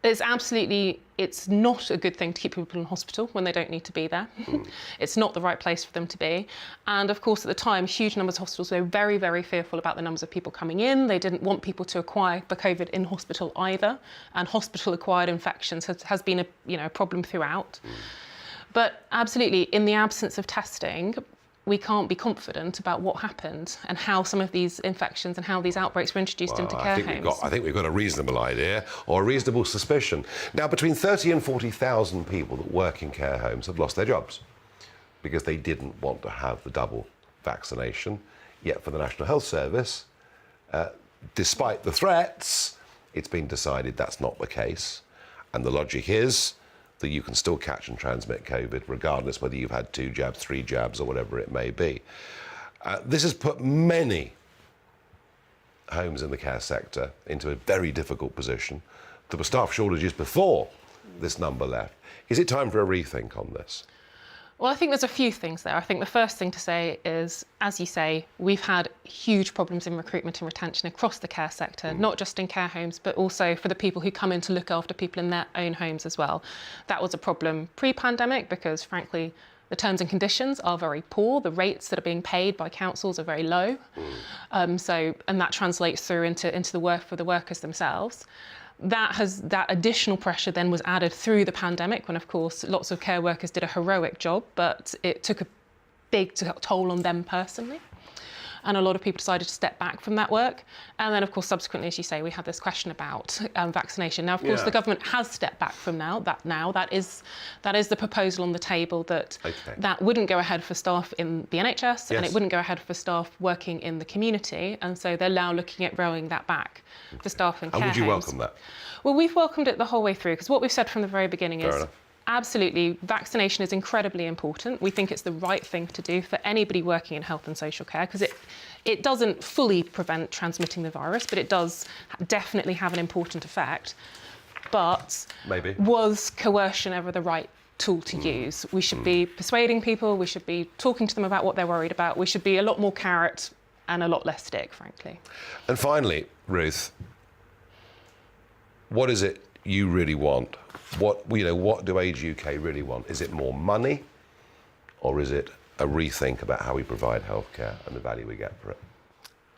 it's not a good thing to keep people in hospital when they don't need to be there. It's not the right place for them to be. And of course, at the time, huge numbers of hospitals were very, very fearful about the numbers of people coming in. They didn't want people to acquire the COVID in hospital either. And hospital-acquired infections has been a problem throughout. But absolutely, in the absence of testing, we can't be confident about what happened and how some of these infections and how these outbreaks were introduced into care homes. I think we've got a reasonable idea or a reasonable suspicion. Now, between 30 and 40,000 people that work in care homes have lost their jobs because they didn't want to have the double vaccination. Yet for the National Health Service, despite the threats, it's been decided that's not the case. And the logic is that you can still catch and transmit COVID regardless whether you've had 2 jabs, 3 jabs, or whatever it may be. This has put many homes in the care sector into a very difficult position. There were staff shortages before this number left. Is it time for a rethink on this? Well, I think there's a few things there. I think the first thing to say is, as you say, we've had huge problems in recruitment and retention across the care sector, not just in care homes, but also for the people who come in to look after people in their own homes as well. That was a problem pre-pandemic because, frankly, the terms and conditions are very poor. The rates that are being paid by councils are very low. And that translates through into the work for the workers themselves. That additional pressure then was added through the pandemic when, of course, lots of care workers did a heroic job, but it took a big toll on them personally. And a lot of people decided to step back from that work. And then, of course, subsequently, as you say, we had this question about vaccination. Now, of course, the government has stepped back from that is the proposal on the table that that wouldn't go ahead for staff in the NHS and it wouldn't go ahead for staff working in the community. And so they're now looking at rolling that back for staff in care homes. And would you welcome that? Well, we've welcomed it the whole way through because what we've said from the very beginning is absolutely, vaccination is incredibly important. We think it's the right thing to do for anybody working in health and social care because it doesn't fully prevent transmitting the virus, but it does definitely have an important effect. But was coercion ever the right tool to use? We should be persuading people, we should be talking to them about what they're worried about, we should be a lot more carrot and a lot less stick, frankly. And finally, Ruth, what is it you really want? What do Age UK really want? Is it more money or is it a rethink about how we provide healthcare and the value we get for it?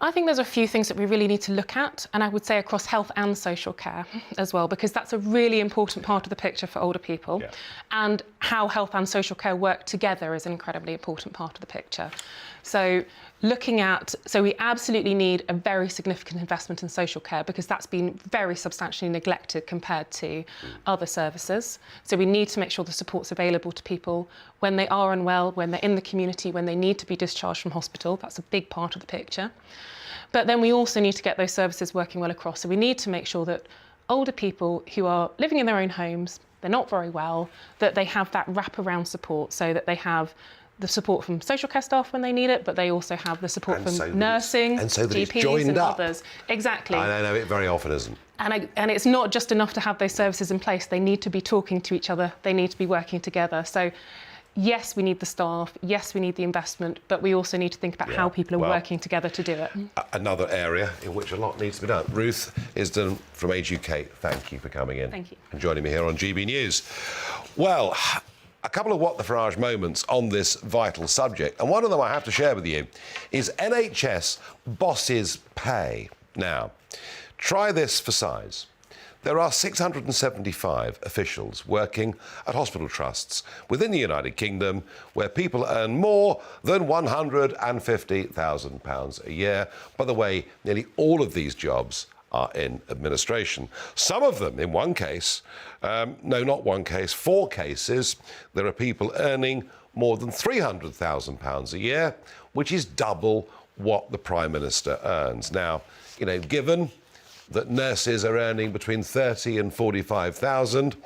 I think there's a few things that we really need to look at, and I would say across health and social care as well, because that's a really important part of the picture for older people. And how health and social care work together is an incredibly important part of the picture. So we absolutely need a very significant investment in social care because that's been very substantially neglected compared to other services. So we need to make sure the support's available to people when they are unwell, when they're in the community, when they need to be discharged from hospital. That's a big part of the picture. But then we also need to get those services working well across. So we need to make sure that older people who are living in their own homes, they're not very well, that they have that wraparound support so that they have the support from social care staff when they need it, but they also have the support from nursing, GPs and others. Exactly. I know it very often isn't. And it's not just enough to have those services in place. They need to be talking to each other. They need to be working together. So yes, we need the staff. Yes, we need the investment, but we also need to think about how people are working together to do it. Another area in which a lot needs to be done. Ruth Isden from Age UK, thank you for coming in. Thank you. And joining me here on GB News. Well, a couple of What the Farage moments on this vital subject, and one of them I have to share with you is NHS bosses' pay. Now, try this for size. There are 675 officials working at hospital trusts within the United Kingdom where people earn more than £150,000 a year. By the way, nearly all of these jobs are in administration. Some of them, in one case, not one case, 4 cases, there are people earning more than £300,000 a year, which is double what the Prime Minister earns. Now, given that nurses are earning between 30 and 45,000,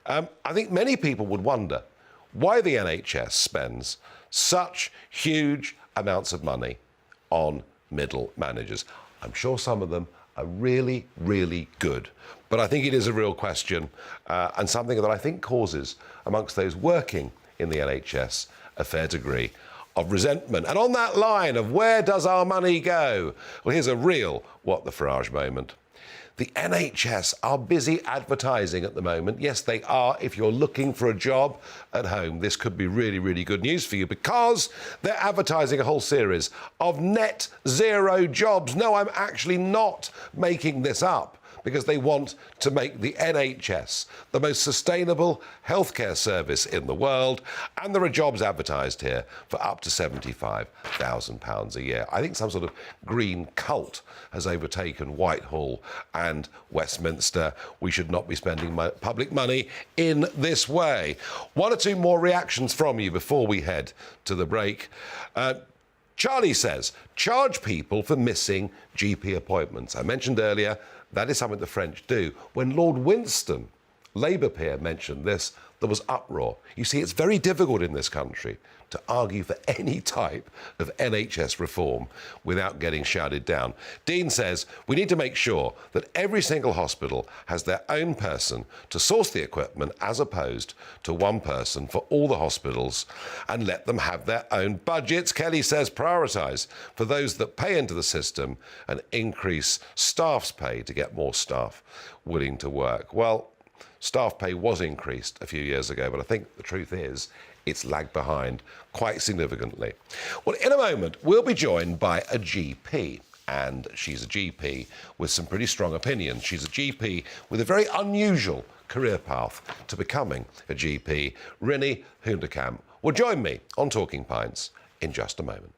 I think many people would wonder why the NHS spends such huge amounts of money on middle managers. I'm sure some of them are really, really good. But I think it is a real question and something that I think causes, amongst those working in the NHS, a fair degree of resentment. And on that line of where does our money go? Well, here's a real What the Farage moment. The NHS are busy advertising at the moment. Yes, they are. If you're looking for a job at home, this could be really, really good news for you because they're advertising a whole series of net zero jobs. No, I'm actually not making this up, because they want to make the NHS the most sustainable healthcare service in the world. And there are jobs advertised here for up to £75,000 a year. I think some sort of green cult has overtaken Whitehall and Westminster. We should not be spending public money in this way. One or two more reactions from you before we head to the break. Charlie says, charge people for missing GP appointments. I mentioned earlier, that is something the French do. When Lord Winston, Labour peer, mentioned this, there was uproar. You see, it's very difficult in this country to argue for any type of NHS reform without getting shouted down. Dean says we need to make sure that every single hospital has their own person to source the equipment as opposed to one person for all the hospitals and let them have their own budgets. Kelly says prioritise for those that pay into the system and increase staff's pay to get more staff willing to work. Well, staff pay was increased a few years ago, but I think the truth is it's lagged behind quite significantly. Well, in a moment, we'll be joined by a GP, and she's a GP with some pretty strong opinions. She's a GP with a very unusual career path to becoming a GP. Nhs Reforms will join me on Talking Pints in just a moment.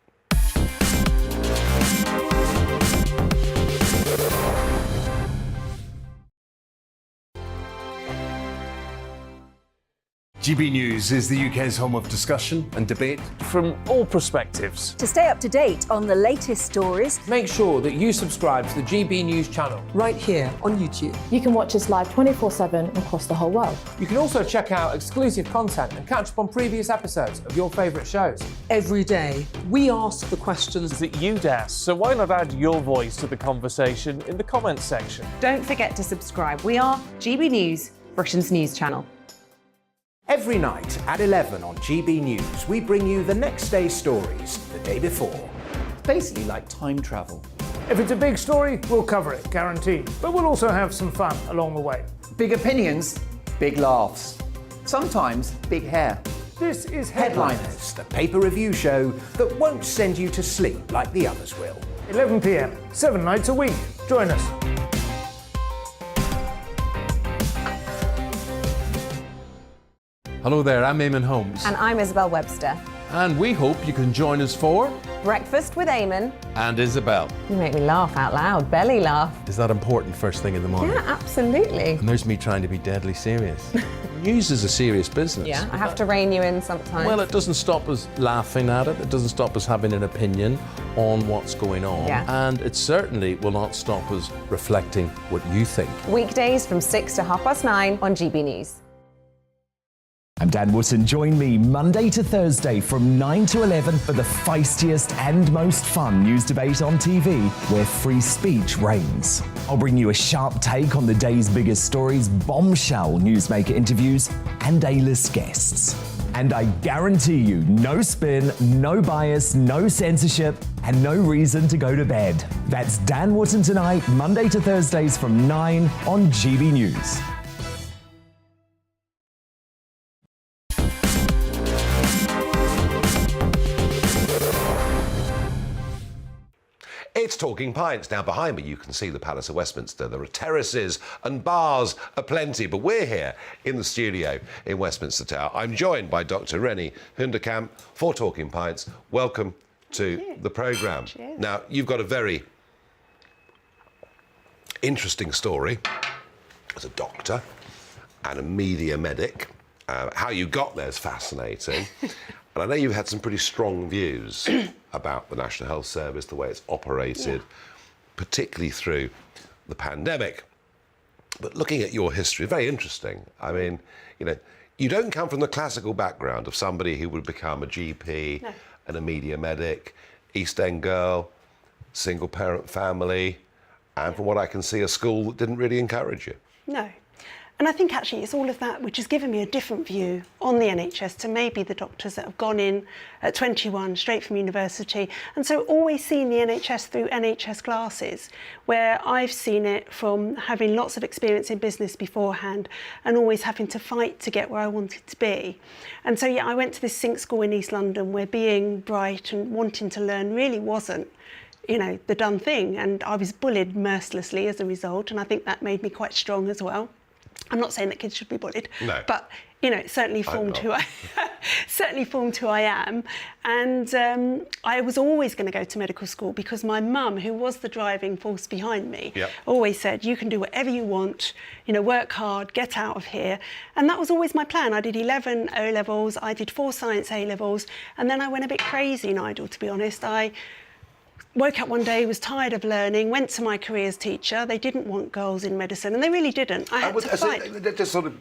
GB News is the UK's home of discussion and debate from all perspectives. To stay up to date on the latest stories, make sure that you subscribe to the GB News channel right here on YouTube. You can watch us live 24/7 across the whole world. You can also check out exclusive content and catch up on previous episodes of your favourite shows. Every day, we ask the questions that you'd ask, so why not add your voice to the conversation in the comments section? Don't forget to subscribe. We are GB News, Britain's news channel. Every night at 11 on GB News, we bring you the next day's stories the day before. Basically like time travel. If it's a big story, we'll cover it, guaranteed. But we'll also have some fun along the way. Big opinions, big laughs. Sometimes big hair. This is Headliners, the paper review show that won't send you to sleep like the others will. 11 p.m, 7 nights a week. Join us. Hello there, I'm Eamon Holmes. And I'm Isabel Webster. And we hope you can join us for Breakfast with Eamon. And Isabel. You make me laugh out loud, belly laugh. Is that important first thing in the morning? Yeah, absolutely. And there's me trying to be deadly serious. News is a serious business. Yeah, I have to rein you in sometimes. Well, it doesn't stop us laughing at it. It doesn't stop us having an opinion on what's going on. Yeah. And it certainly will not stop us reflecting what you think. Weekdays from 6 to 9:30 on GB News. I'm Dan Wootton. Join me Monday to Thursday from 9 to 11 for the feistiest and most fun news debate on TV, where free speech reigns. I'll bring you a sharp take on the day's biggest stories, bombshell newsmaker interviews, and A-list guests. And I guarantee you, no spin, no bias, no censorship, and no reason to go to bed. That's Dan Wootton Tonight, Monday to Thursdays from 9 on GB News. It's Talking Pints. Now, behind me, you can see the Palace of Westminster. There are terraces and bars aplenty, but we're here in the studio in Westminster Tower. I'm joined by Dr. Nhs Reforms for Talking Pints. Welcome to the programme. Now, you've got a very interesting story as a doctor and a media medic. How you got there is fascinating. And I know you've had some pretty strong views about the National Health Service, the way it's operated, particularly through the pandemic. But looking at your history, very interesting. I mean, you know, you don't come from the classical background of somebody who would become a GP No. and a media medic, East End girl, single parent family, and from what I can see, a school that didn't really encourage you. No. And I think actually it's all of that which has given me a different view on the NHS to maybe the doctors that have gone in at 21 straight from university. And so always seen the NHS through NHS glasses, where I've seen it from having lots of experience in business beforehand and always having to fight to get where I wanted to be. And so, yeah, I went to this Sync school in East London where being bright and wanting to learn really wasn't, you know, the done thing. And I was bullied mercilessly as a result. And I think that made me quite strong as well. I'm not saying that kids should be bullied, no. But you know, it certainly formed who I am. And I was always going to go to medical school because my mum, who was the driving force behind me, always said, "You can do whatever you want. You know, work hard, get out of here." And that was always my plan. I did 11 O levels, I did 4 science A levels, and then I went a bit crazy, Nigel. To be honest, I woke up one day, was tired of learning, went to my careers teacher. They didn't want girls in medicine, and they really didn't. I had to fight. Just sort of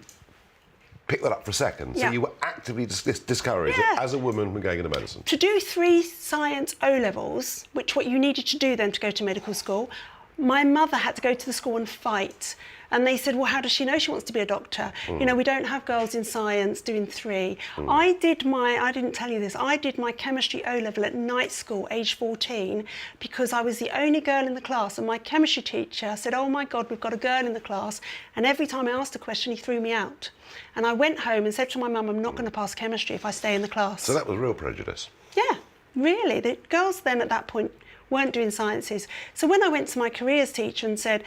pick that up for a second. So you were actively discouraged as a woman from going into medicine? To do 3 science O levels, which what you needed to do then to go to medical school, my mother had to go to the school and fight. And they said, well, how does she know she wants to be a doctor? You know, we don't have girls in science doing 3. I didn't tell you this, I did my chemistry O level at night school, age 14, because I was the only girl in the class. And my chemistry teacher said, oh my God, we've got a girl in the class. And every time I asked a question, he threw me out. And I went home and said to my mum, I'm not going to pass chemistry if I stay in the class. So that was real prejudice? Yeah, really. The girls then at that point weren't doing sciences. So when I went to my careers teacher and said,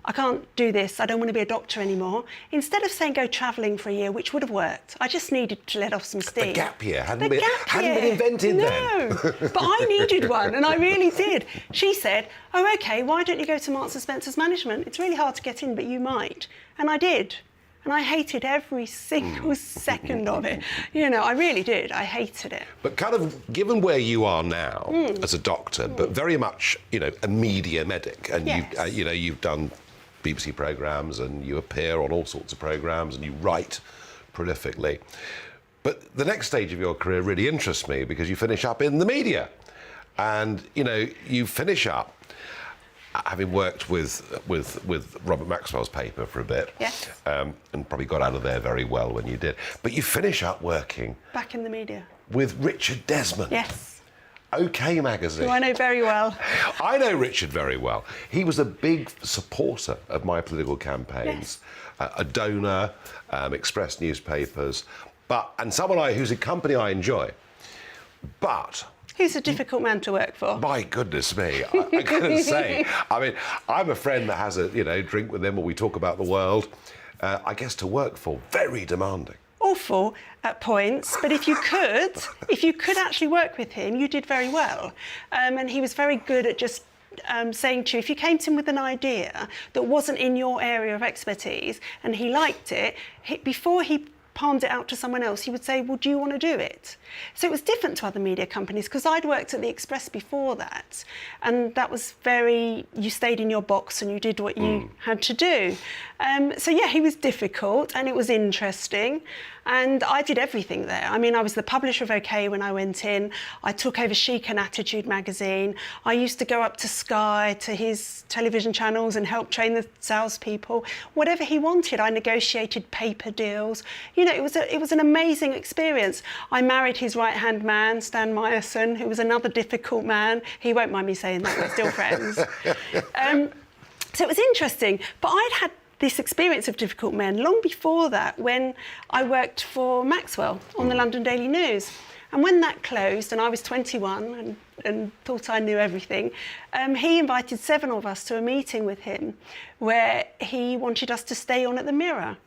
I can't do this, I don't want to be a doctor anymore, instead of saying go travelling for a year, which would have worked, I just needed to let off some steam. The gap year hadn't been invented then. No, but I needed one, and I really did. She said, oh, OK, why don't you go to Marks & Spencer's management? It's really hard to get in, but you might. And I did. And I hated every single second of it. You know, I really did. I hated it. But kind of, given where you are now as a doctor, but very much, you know, a media medic, and you've done BBC programmes and you appear on all sorts of programmes and you write prolifically. But the next stage of your career really interests me because you finish up in the media. And, you know, you finish up having worked with Robert Maxwell's paper for a bit, and probably got out of there very well when you did. But you finish up working back in the media with Richard Desmond. Yes. OK Magazine. Who I know very well. I know Richard very well. He was a big supporter of my political campaigns, a donor, Express newspapers, and someone who's a company I enjoy. But he's a difficult man to work for. My goodness me, I gotta say. I mean, I'm a friend that has a drink with him, or we talk about the world. I guess to work for, very demanding. Awful at points, but if you could actually work with him, you did very well. And he was very good at just saying to you, if you came to him with an idea that wasn't in your area of expertise and he liked it, before he palmed it out to someone else, he would say, well, do you want to do it? So it was different to other media companies because I'd worked at the Express before that, and that was you stayed in your box and you did what you had to do. So yeah, he was difficult and it was interesting, and I did everything there. I mean, I was the publisher of OK when I went in. I took over Chic and Attitude magazine. I used to go up to Sky, to his television channels, and help train the salespeople. Whatever he wanted, I negotiated paper deals. You know, it was an amazing experience. I married his right-hand man, Stan Meyerson, who was another difficult man. He won't mind me saying that, we're still friends. So it was interesting, but I'd had this experience of difficult men long before that when I worked for Maxwell on the London Daily News. And when that closed and I was 21 and thought I knew everything, he invited 7 of us to a meeting with him where he wanted us to stay on at the Mirror.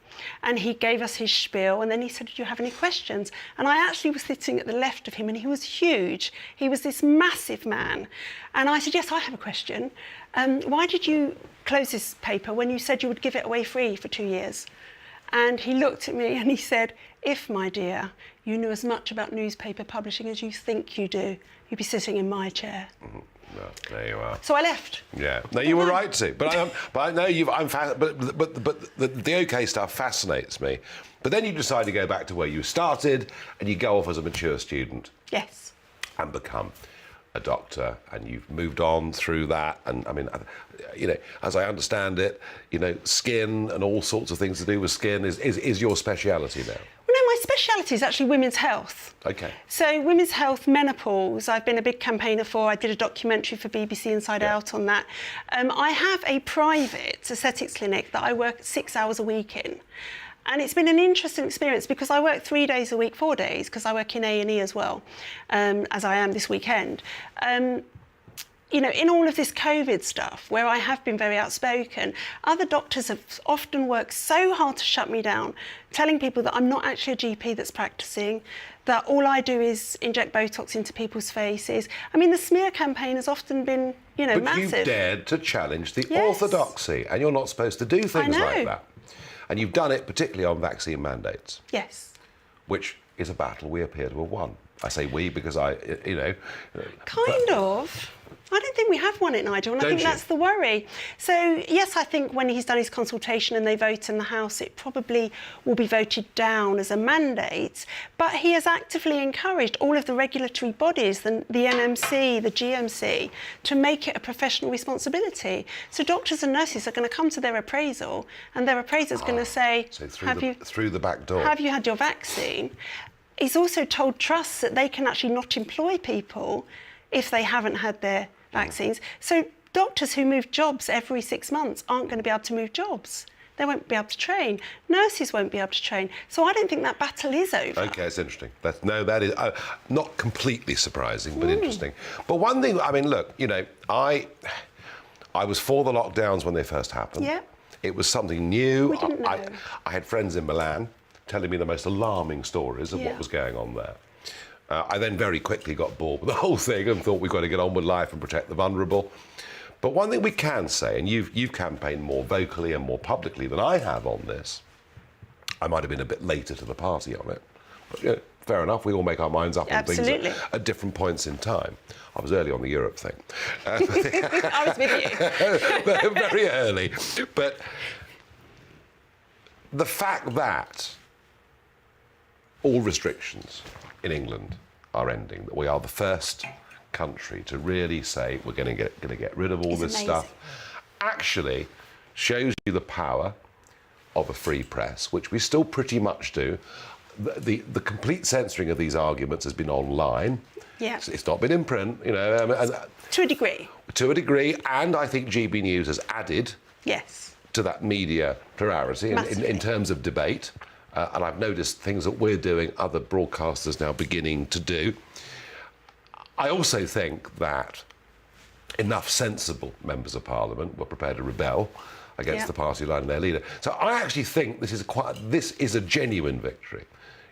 And he gave us his spiel, and then he said, do you have any questions? And I actually was sitting at the left of him, and he was huge. He was this massive man. And I said, yes, I have a question. Why did you close this paper when you said you would give it away free for 2 years? And he looked at me and he said, if, my dear, you knew as much about newspaper publishing as you think you do, you'd be sitting in my chair. No, there you are. So I left. Yeah. No, you were right to. But I know you've. But the OK stuff fascinates me. But then you decide to go back to where you started, and you go off as a mature student. Yes. And become a doctor, and you've moved on through that. And I mean, you know, as I understand it, you know, skin and all sorts of things to do with skin is your speciality now. Well, no, my speciality is actually women's health. Okay. So women's health, menopause, I've been a big campaigner for. I did a documentary for BBC Inside Out on that. I have a private aesthetics clinic that I work 6 hours a week in. And it's been an interesting experience because I work 3 days a week, 4 days, because I work in A&E as well, as I am this weekend. You know, in all of this COVID stuff, where I have been very outspoken, other doctors have often worked so hard to shut me down, telling people that I'm not actually a GP that's practicing, that all I do is inject Botox into people's faces. I mean, the smear campaign has often been, you know, massive. But you dared to challenge the orthodoxy, and you're not supposed to do things like that. And you've done it particularly on vaccine mandates. Yes. Which is a battle we appear to have won. I say we because you know... Kind of. I don't think we have won it, Nigel, and I think that's the worry. So, yes, I think when he's done his consultation and they vote in the House, it probably will be voted down as a mandate. But he has actively encouraged all of the regulatory bodies, the NMC, the GMC, to make it a professional responsibility. So doctors and nurses are going to come to their appraisal, and their appraiser's going to say, so through the back door. Have you had your vaccine? He's also told trusts that they can actually not employ people if they haven't had their vaccines. So doctors who move jobs every 6 months aren't going to be able to move jobs. They won't be able to train. Nurses won't be able to train. So I don't think that battle is over. OK, it's interesting. That is not completely surprising, but interesting. But one thing, I mean, look, you know, I was for the lockdowns when they first happened. Yeah. It was something new. We didn't know. I had friends in Milan telling me the most alarming stories of what was going on there. I then very quickly got bored with the whole thing and thought we've got to get on with life and protect the vulnerable. But one thing we can say, and you've campaigned more vocally and more publicly than I have on this, I might have been a bit later to the party on it, but you know, fair enough, we all make our minds up on things at different points in time. I was early on the Europe thing. I was with you. Very early. But the fact that all restrictions in England are ending, that we are the first country to really say we're going to get rid of all this stuff, actually shows you the power of a free press, which we still pretty much do. The complete censoring of these arguments has been online. Yeah. It's not been in print, you know. To a degree. To a degree, and I think GBNews has added to that media plurality in terms of debate. And I've noticed things that we're doing, other broadcasters now beginning to do. I also think that enough sensible members of Parliament were prepared to rebel against the party line and their leader. So I actually think this is a genuine victory.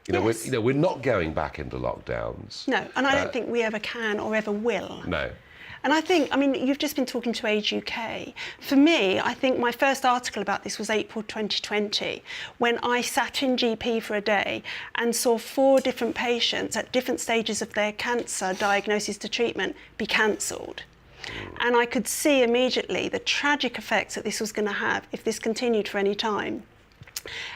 You know, we're not going back into lockdowns. No, and I don't think we ever can or ever will. No. And I think, I mean, you've just been talking to Age UK. For me, I think my first article about this was April 2020, when I sat in GP for a day and saw 4 different patients at different stages of their cancer diagnosis to treatment be cancelled. And I could see immediately the tragic effects that this was going to have if this continued for any time.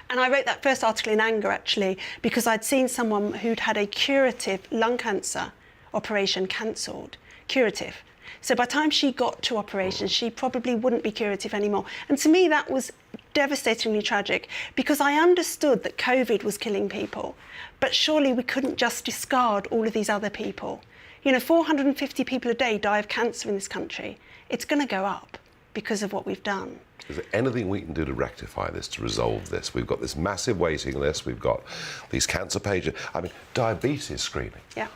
And I wrote that first article in anger, actually, because I'd seen someone who'd had a curative lung cancer operation cancelled. Curative. So by the time she got to operation, she probably wouldn't be curative anymore. And to me, that was devastatingly tragic, because I understood that COVID was killing people. But surely we couldn't just discard all of these other people. You know, 450 people a day die of cancer in this country. It's going to go up because of what we've done. Is there anything we can do to rectify this, to resolve this? We've got this massive waiting list. We've got these cancer pages. I mean, diabetes screening. Yeah.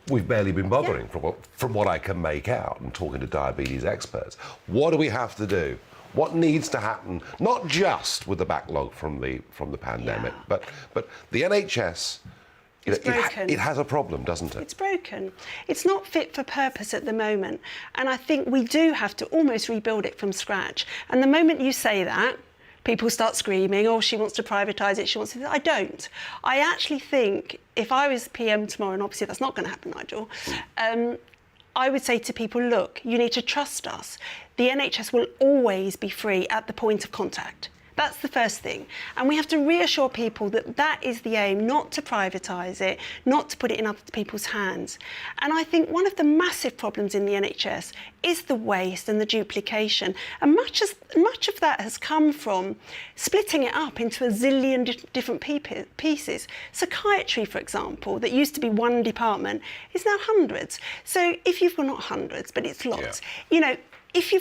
We've barely been bothering from what I can make out and talking to diabetes experts. What do we have to do? What needs to happen? Not just with the backlog from the pandemic, but the NHS. It has a problem, doesn't it? It's broken. It's not fit for purpose at the moment. And I think we do have to almost rebuild it from scratch. And the moment you say that, people start screaming, oh, she wants to privatise it, she wants to... I don't. I actually think if I was PM tomorrow, and obviously that's not going to happen, Nigel, I would say to people, look, you need to trust us. The NHS will always be free at the point of contact. That's the first thing. And we have to reassure people that that is the aim, not to privatise it, not to put it in other people's hands. And I think one of the massive problems in the NHS is the waste and the duplication. And much of that has come from splitting it up into a zillion different pieces. Psychiatry, for example, that used to be one department, is now hundreds. So if you've got, not hundreds, but it's lots. You know, if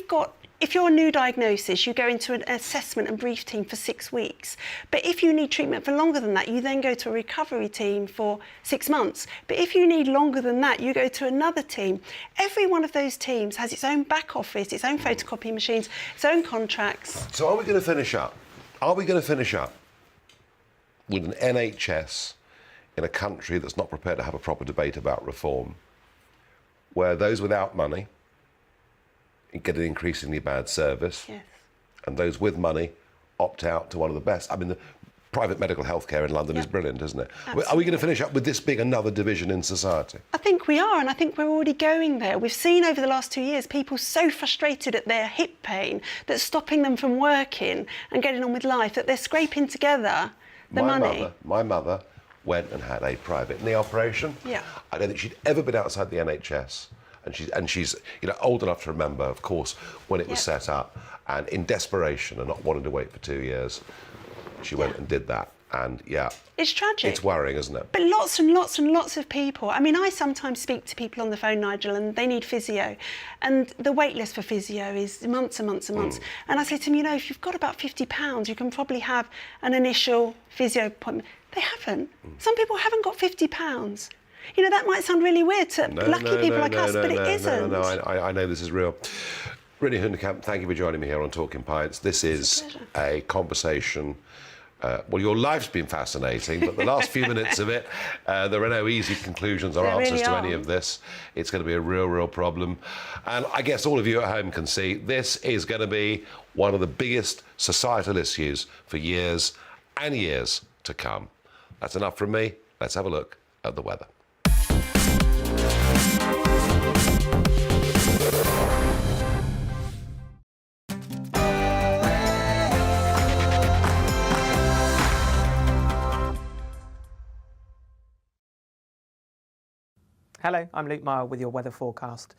you're a new diagnosis, you go into an assessment and brief team for 6 weeks. But if you need treatment for longer than that, you then go to a recovery team for 6 months. But if you need longer than that, you go to another team. Every one of those teams has its own back office, its own photocopy machines, its own contracts. So are we going to finish up? Are we going to finish up with an NHS in a country that's not prepared to have a proper debate about reform, where those without money get an increasingly bad service, and those with money opt out to one of the best? I mean, the private medical healthcare in London is brilliant, isn't it? Absolutely. Are we going to finish up with this being another division in society? I think we are, and I think we're already going there. We've seen over the last 2 years people so frustrated at their hip pain that's stopping them from working and getting on with life that they're scraping together the money. My mother went and had a private knee operation. I don't think she'd ever been outside the NHS. And she's old enough to remember, of course, when it was set up, and in desperation and not wanting to wait for 2 years, she went and did that. And it's tragic. It's worrying, isn't it? But lots and lots and lots of people. I mean, I sometimes speak to people on the phone, Nigel, and they need physio, and the wait list for physio is months and months and months. And I say to them, if you've got about £50, you can probably have an initial physio appointment. They haven't. Some people haven't got £50. That might sound really weird to lucky people like us, but it isn't. No, I know this is real. Brittany Hundekamp, thank you for joining me here on Talking Pints. This is a conversation. Well, your life's been fascinating, but the last few minutes of it, there are no easy conclusions or answers to any of this. It's going to be a real problem. And I guess all of you at home can see this is going to be one of the biggest societal issues for years and years to come. That's enough from me. Let's have a look at the weather. Hello, I'm Luke Mile with your weather forecast.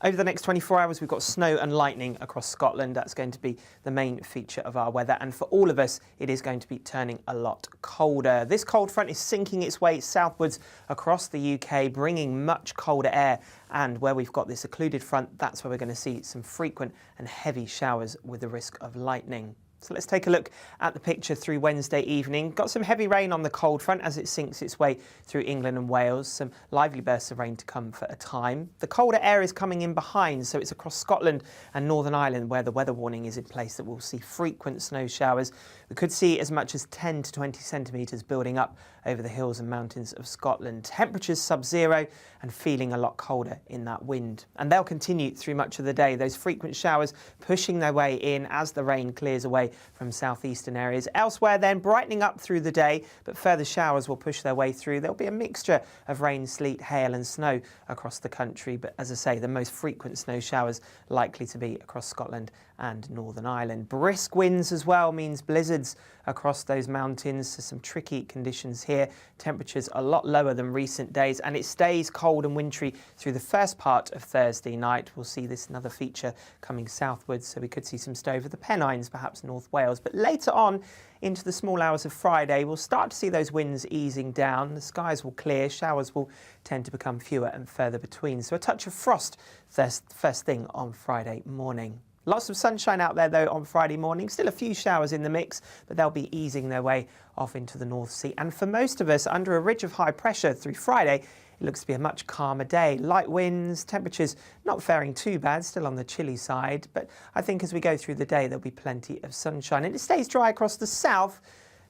Over the next 24 hours, we've got snow and lightning across Scotland. That's going to be the main feature of our weather. And for all of us, it is going to be turning a lot colder. This cold front is sinking its way southwards across the UK, bringing much colder air. And where we've got this occluded front, that's where we're going to see some frequent and heavy showers with the risk of lightning. So let's take a look at the picture through Wednesday evening. Got some heavy rain on the cold front as it sinks its way through England and Wales. Some lively bursts of rain to come for a time. The colder air is coming in behind, so it's across Scotland and Northern Ireland where the weather warning is in place that we'll see frequent snow showers. We could see as much as 10 to 20 centimetres building up over the hills and mountains of Scotland. Temperatures sub-zero and feeling a lot colder in that wind. And they'll continue through much of the day. Those frequent showers pushing their way in as the rain clears away from southeastern areas. Elsewhere then, brightening up through the day, but further showers will push their way through. There'll be a mixture of rain, sleet, hail and snow across the country. But as I say, the most frequent snow showers likely to be across Scotland and Northern Ireland. Brisk winds as well means blizzards across those mountains, so some tricky conditions here. Temperatures a lot lower than recent days, and it stays cold and wintry through the first part of Thursday night. We'll see this another feature coming southwards, so we could see some snow over the Pennines, perhaps North Wales. But later on into the small hours of Friday, we'll start to see those winds easing down. The skies will clear, showers will tend to become fewer and further between. So a touch of frost first thing on Friday morning. Lots of sunshine out there, though, on Friday morning. Still a few showers in the mix, but they'll be easing their way off into the North Sea. And for most of us, under a ridge of high pressure through Friday, it looks to be a much calmer day. Light winds, temperatures not faring too bad, still on the chilly side. But I think as we go through the day, there'll be plenty of sunshine. And it stays dry across the south.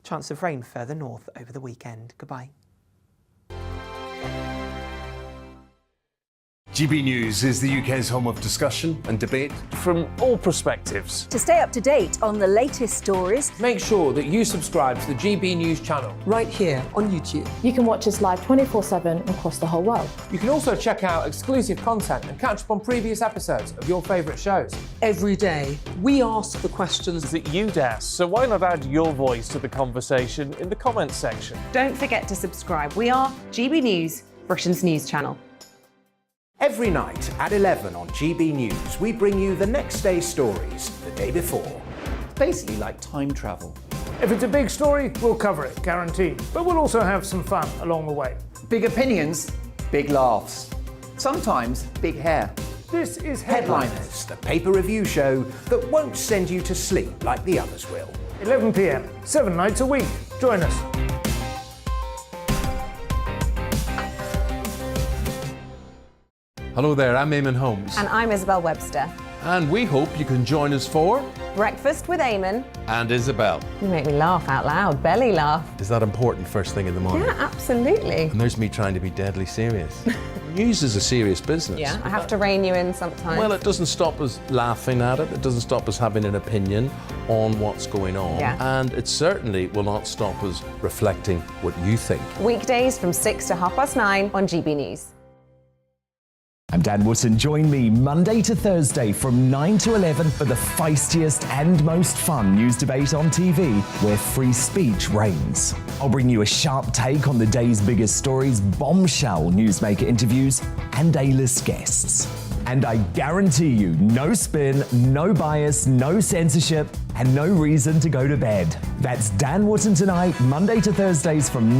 Chance of rain further north over the weekend. Goodbye. GB News is the UK's home of discussion and debate from all perspectives. To stay up to date on the latest stories, Make sure that you subscribe to the GB News channel. right here on YouTube. You can watch us live 24/7 across the whole world. You can also check out exclusive content and catch up on previous episodes of your favourite shows. Every day, we ask the questions That you'd ask, so why not add your voice to the conversation in the comments section? Don't forget to subscribe. We are GB News, Britain's news channel. Every night at 11 on GB News, we bring you the next day's stories the day before. Basically like time travel. If it's a big story, we'll cover it, guaranteed. But we'll also have some fun along the way. Big opinions, big laughs. Sometimes big hair. This is Headliners, the paper review show that won't send you to sleep like the others will. 11 p.m, 7 nights a week. Join us. Hello there, I'm Eamon Holmes. And I'm Isabel Webster. And we hope you can join us for Breakfast with Eamon. And Isabel. You make me laugh out loud, belly laugh. Is that important first thing in the morning? Yeah, absolutely. And there's me trying to be deadly serious. News is a serious business. Yeah, I have to rein you in sometimes. Well, it doesn't stop us laughing at it. It doesn't stop us having an opinion on what's going on. Yeah. And it certainly will not stop us reflecting what you think. Weekdays from 6 to 9:30 on GB News. I'm Dan Wootton. Join me Monday to Thursday from 9 to 11 for the feistiest and most fun news debate on TV, where free speech reigns. I'll bring you a sharp take on the day's biggest stories, bombshell newsmaker interviews, and A-list guests. And I guarantee you, no spin, no bias, no censorship, and no reason to go to bed. That's Dan Wootton tonight, Monday to Thursdays from